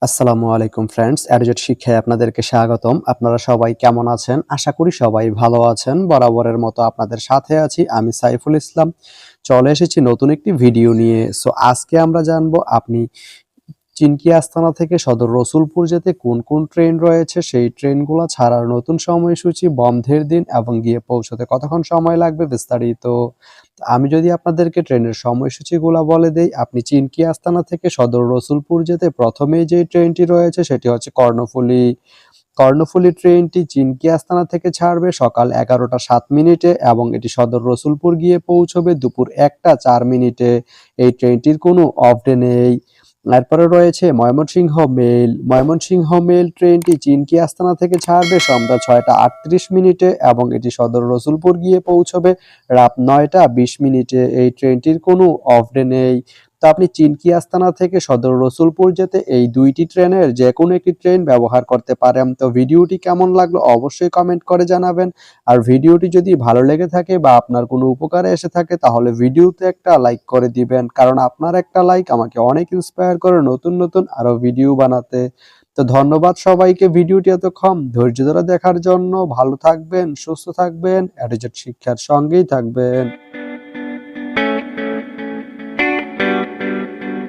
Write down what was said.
আসসালামু আলাইকুম ফ্রেন্ডস, অ্যাডুজেট শিক্ষায় আপনাদেরকে স্বাগতম। আপনারা সবাই কেমন আছেন? আশা করি সবাই ভালো আছেন। বরাবরের মতো আপনাদের সাথে আছি আমি সাইফুল ইসলাম। চলে এসেছি নতুন একটি ভিডিও নিয়ে। আজকে আমরা জানবো আপনি চিনকি আস্তানা থেকে সদর রসুলপুর যেতে কোন কোন ট্রেন রয়েছে, সেই ট্রেনগুলো ছাড়ার নতুন সময়সূচি, বন্ধের দিন এবং গিয়ে পৌঁছতে কতক্ষণ সময় লাগবে বিস্তারিত। আমি যদি আপনাদেরকে ট্রেনের সময়সূচিগুলো বলে দেই, আপনি চিনকি আস্তানা থেকে সদর রসুলপুর যেতে প্রথমেই যে ট্রেনটি রয়েছে সেটি হচ্ছে কর্ণফুলী। কর্ণফুলী ট্রেনটি চিনকি আস্তানা থেকে ছাড়বে সকাল 11টা 7 মিনিটে এবং এটি সদর রসুলপুর গিয়ে পৌঁছবে দুপুর 1টা 4 মিনিটে। এই ট্রেনটির কোনো অফ ডে নেই। এরপরে রয়েছে ময়মনসিংহ মেল। ময়মনসিংহ মেল ট্রেনটি চিনকি আস্তানা থেকে ছাড়বে সন্ধ্যা 6টা 38 মিনিটে এবং এটি সদর রসুলপুর গিয়ে পৌঁছবে রাত 9টা 20 মিনিটে। এই ট্রেনটির কোনো অফ ডে নেই। তো আপনি চিনকি আস্তানা থেকে সদর রসুলপুর যেতে এই দুইটি ট্রেনের যে কোনো একটি ট্রেন ব্যবহার করতে পারেন। তো ভিডিওটি কেমন লাগলো অবশ্যই কমেন্ট করে জানাবেন। আর ভিডিওটি যদি ভালো লেগে থাকে বা আপনার কোনো উপকারে এসে থাকে তাহলে ভিডিওতে একটা লাইক করে দিবেন, কারণ আপনার একটা লাইক আমাকে অনেক ইন্সপায়ার করে নতুন নতুন আরো ভিডিও বানাতে। তো ধন্যবাদ সবাইকে ভিডিওটি এতক্ষণ ধৈর্য ধরে দেখার জন্য। ভালো থাকবেন, সুস্থ থাকবেন, অ্যাডুজেট শিক্ষার সঙ্গেই থাকবেন।